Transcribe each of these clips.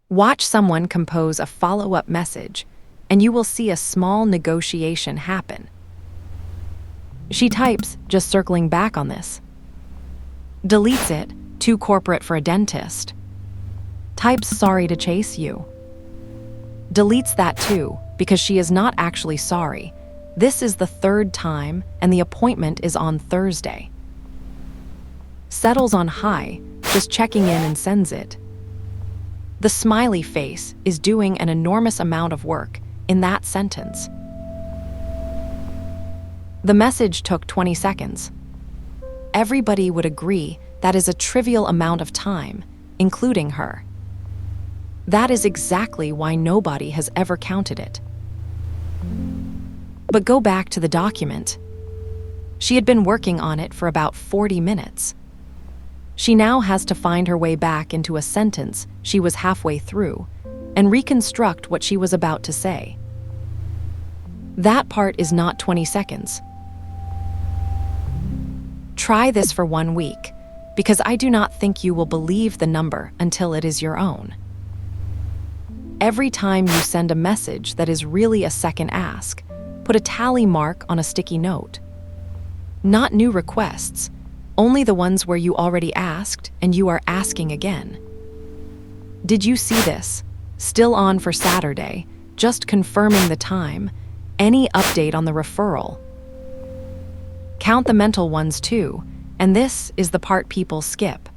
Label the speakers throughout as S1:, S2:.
S1: Watch someone compose a follow-up message, and you will see a small negotiation happen. She types, just circling back on this. Deletes it, too corporate for a dentist. Types, sorry to chase you. Deletes that too, because she is not actually sorry. This is the third time, and the appointment is on Thursday. Settles on hi, just checking in, and sends it. The smiley face is doing an enormous amount of work in that sentence. The message took 20 seconds. Everybody would agree that is a trivial amount of time, including her. That is exactly why nobody has ever counted it. But go back to the document. She had been working on it for about 40 minutes. She now has to find her way back into a sentence she was halfway through and reconstruct what she was about to say. That part is not 20 seconds. Try this for 1 week, because I do not think you will believe the number until it is your own. Every time you send a message that is really a second ask, put a tally mark on a sticky note. Not new requests, only the ones where you already asked and you are asking again. Did you see this? Still on for Saturday, just confirming the time. Any update on the referral? Count the mental ones too, and this is the part people skip.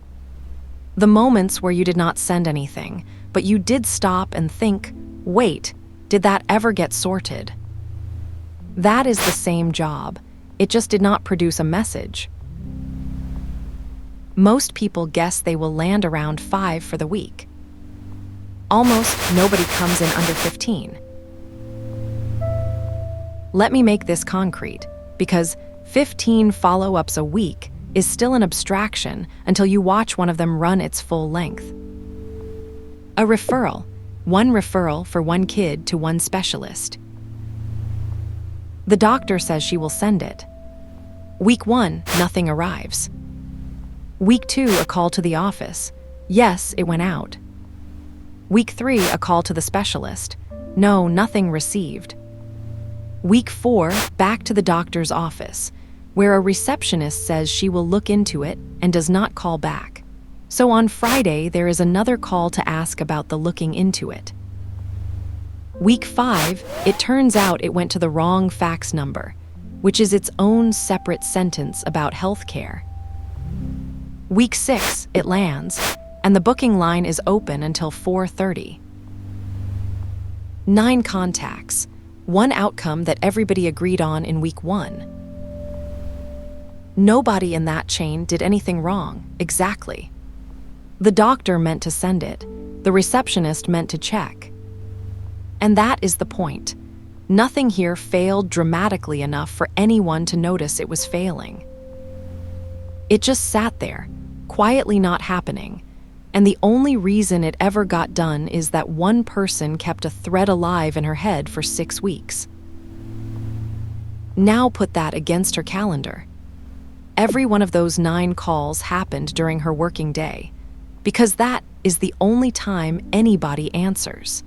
S1: The moments where you did not send anything, but you did stop and think, wait, did that ever get sorted? That is the same job. It just did not produce a message. Most people guess they will land around 5 for the week. Almost nobody comes in under 15. Let me make this concrete, because 15 follow-ups a week is still an abstraction until you watch one of them run its full length. A referral, 1 referral for 1 kid to 1 specialist. The doctor says she will send it. Week 1, nothing arrives. Week 2, a call to the office. Yes, it went out. Week 3, a call to the specialist. No, nothing received. Week 4, back to the doctor's office, where a receptionist says she will look into it and does not call back. So on Friday, there is another call to ask about the looking into it. Week 5, it turns out it went to the wrong fax number, which is its own separate sentence about healthcare. Week 6, it lands, and the booking line is open until 4:30. 9 contacts, 1 outcome that everybody agreed on in week 1. Nobody in that chain did anything wrong, exactly. The doctor meant to send it, the receptionist meant to check. And that is the point. Nothing here failed dramatically enough for anyone to notice it was failing. It just sat there, quietly not happening, and the only reason it ever got done is that one person kept a thread alive in her head for 6 weeks. Now put that against her calendar. Every one of those 9 calls happened during her working day, because that is the only time anybody answers.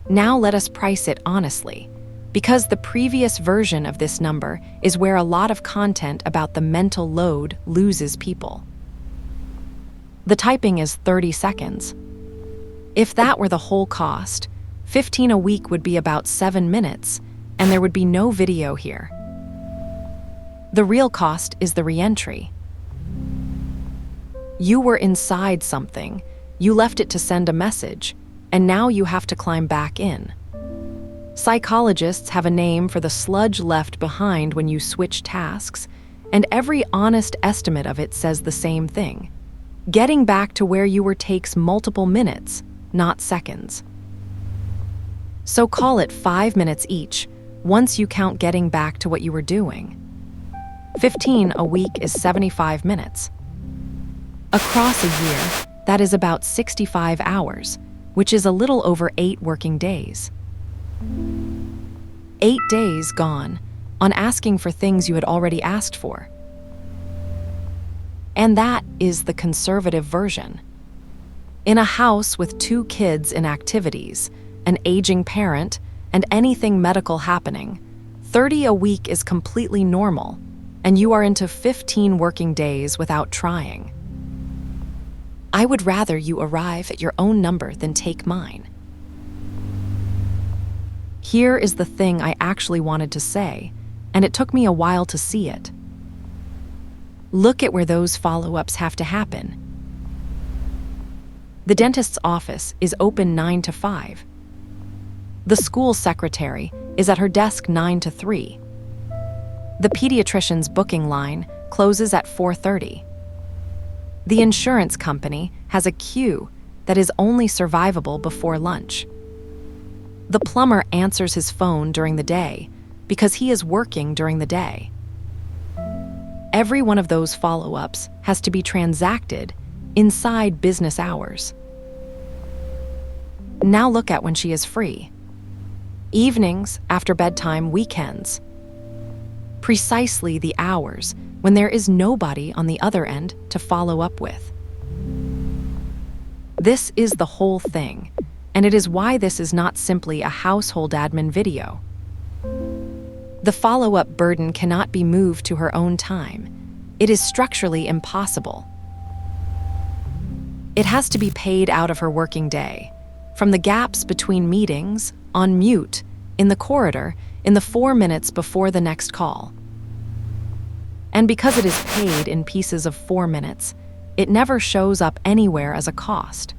S1: Now let us price it honestly, because the previous version of this number is where a lot of content about the mental load loses people. The typing is 30 seconds. If that were the whole cost, 15 a week would be about 7 minutes, and there would be no video here. The real cost is the re-entry. You were inside something, you left it to send a message, and now you have to climb back in. Psychologists have a name for the sludge left behind when you switch tasks, and every honest estimate of it says the same thing. Getting back to where you were takes multiple minutes, not seconds. So call it 5 minutes each, once you count getting back to what you were doing. 15 a week is 75 minutes. Across a year, that is about 65 hours, which is a little over 8 working days. 8 days gone on asking for things you had already asked for. And that is the conservative version. In a house with 2 kids in activities, an aging parent, and anything medical happening, 30 a week is completely normal, and you are into 15 working days without trying. I would rather you arrive at your own number than take mine. Here is the thing I actually wanted to say, and it took me a while to see it. Look at where those follow-ups have to happen. The dentist's office is open 9 to 5. The school secretary is at her desk 9 to 3. The pediatrician's booking line closes at 4:30. The insurance company has a queue that is only survivable before lunch. The plumber answers his phone during the day because he is working during the day. Every one of those follow-ups has to be transacted inside business hours. Now look at when she is free. Evenings, after bedtime, weekends. Precisely the hours when there is nobody on the other end to follow up with. This is the whole thing, and it is why this is not simply a household admin video. The follow-up burden cannot be moved to her own time. It is structurally impossible. It has to be paid out of her working day, from the gaps between meetings, on mute, in the corridor, in the 4 minutes before the next call. And because it is paid in pieces of 4 minutes, it never shows up anywhere as a cost.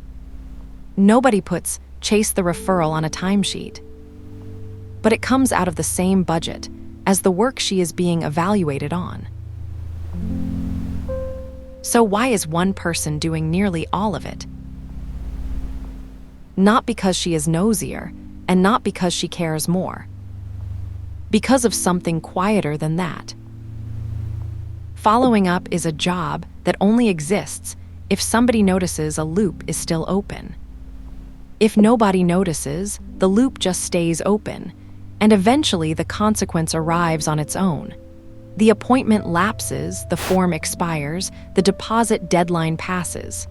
S1: Nobody puts "chase the referral" on a timesheet. But it comes out of the same budget as the work she is being evaluated on. So why is one person doing nearly all of it? Not because she is nosier, and not because she cares more. Because of something quieter than that. Following up is a job that only exists if somebody notices a loop is still open. If nobody notices, the loop just stays open, and eventually the consequence arrives on its own. The appointment lapses, the form expires, the deposit deadline passes.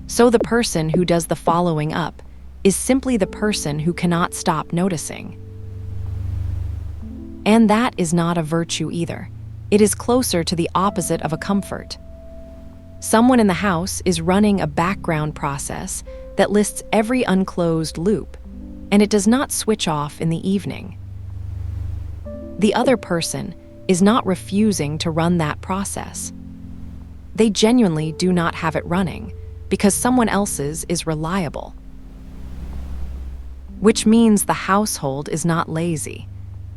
S1: So the person who does the following up is simply the person who cannot stop noticing. And that is not a virtue either. It is closer to the opposite of a comfort. Someone in the house is running a background process that lists every unclosed loop, and it does not switch off in the evening. The other person is not refusing to run that process. They genuinely do not have it running because someone else's is reliable. Which means the household is not lazy.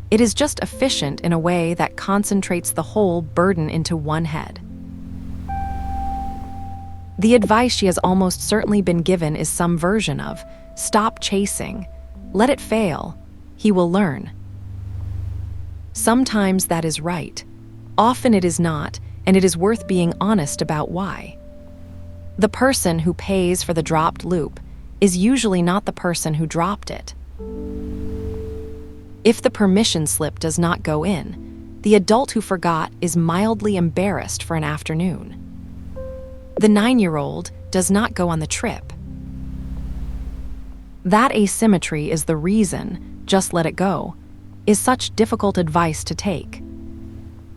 S1: It is just efficient in a way that concentrates the whole burden into one head. The advice she has almost certainly been given is some version of, "Stop chasing. Let it fail. He will learn." Sometimes that is right. Often it is not, and it is worth being honest about why. The person who pays for the dropped loop is usually not the person who dropped it. If the permission slip does not go in, the adult who forgot is mildly embarrassed for an afternoon. The 9-year-old does not go on the trip. That asymmetry is the reason, "just let it go," is such difficult advice to take.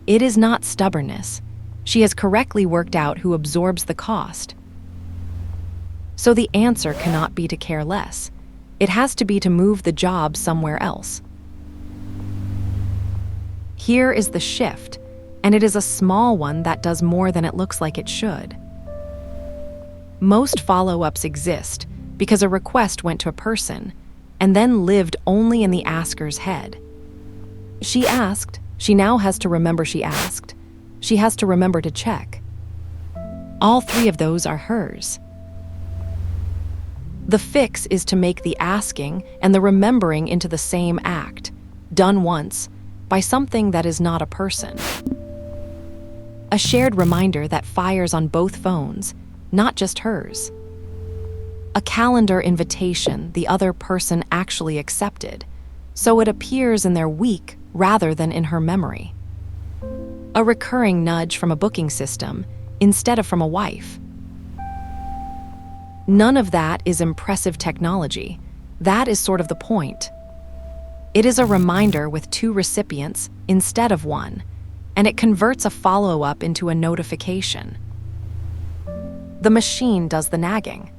S1: It is not stubbornness. She has correctly worked out who absorbs the cost. So the answer cannot be to care less. It has to be to move the job somewhere else. Here is the shift, and it is a small one that does more than it looks like it should. Most follow-ups exist because a request went to a person and then lived only in the asker's head. She asked, she now has to remember she asked. She has to remember to check. All 3 of those are hers. The fix is to make the asking and the remembering into the same act, done once, by something that is not a person. A shared reminder that fires on both phones, not just hers. A calendar invitation the other person actually accepted, so it appears in their week rather than in her memory. A recurring nudge from a booking system instead of from a wife. None of that is impressive technology. That is sort of the point. It is a reminder with 2 recipients instead of 1, and it converts a follow-up into a notification. The machine does the nagging.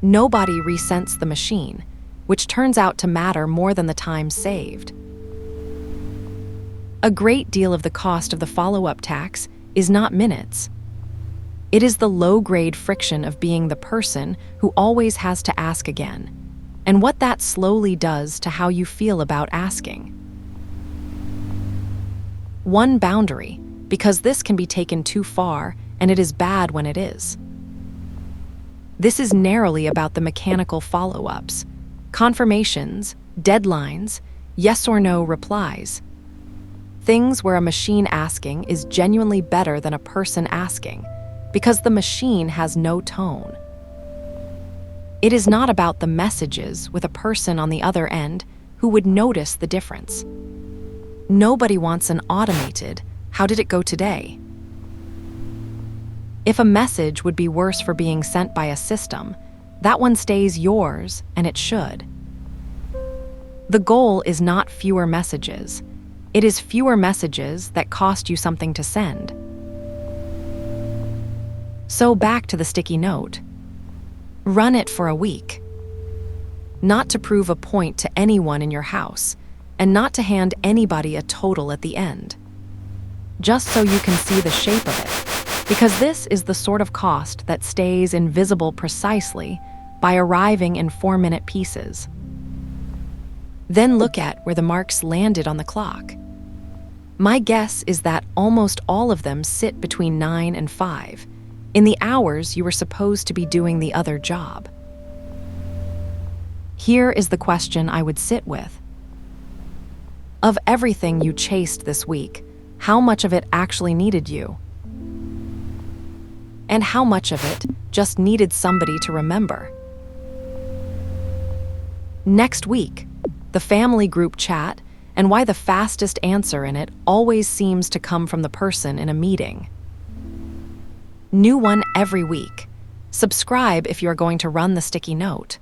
S1: Nobody resents the machine, which turns out to matter more than the time saved. A great deal of the cost of the follow-up tax is not minutes. It is the low-grade friction of being the person who always has to ask again, and what that slowly does to how you feel about asking. One boundary, because this can be taken too far, and it is bad when it is. This is narrowly about the mechanical follow-ups, confirmations, deadlines, yes or no replies. Things where a machine asking is genuinely better than a person asking, because the machine has no tone. It is not about the messages with a person on the other end who would notice the difference. Nobody wants an automated, "How did it go today?" If a message would be worse for being sent by a system, that one stays yours, and it should. The goal is not fewer messages. It is fewer messages that cost you something to send. So back to the sticky note. Run it for a week. Not to prove a point to anyone in your house, and not to hand anybody a total at the end. Just so you can see the shape of it, because this is the sort of cost that stays invisible precisely by arriving in 4-minute pieces. Then look at where the marks landed on the clock. My guess is that almost all of them sit between 9 and 5, in the hours you were supposed to be doing the other job. Here is the question I would sit with. Of everything you chased this week, how much of it actually needed you? And how much of it just needed somebody to remember? Next week, the family group chat, and why the fastest answer in it always seems to come from the person in a meeting. New one every week. Subscribe if you are going to run the sticky note.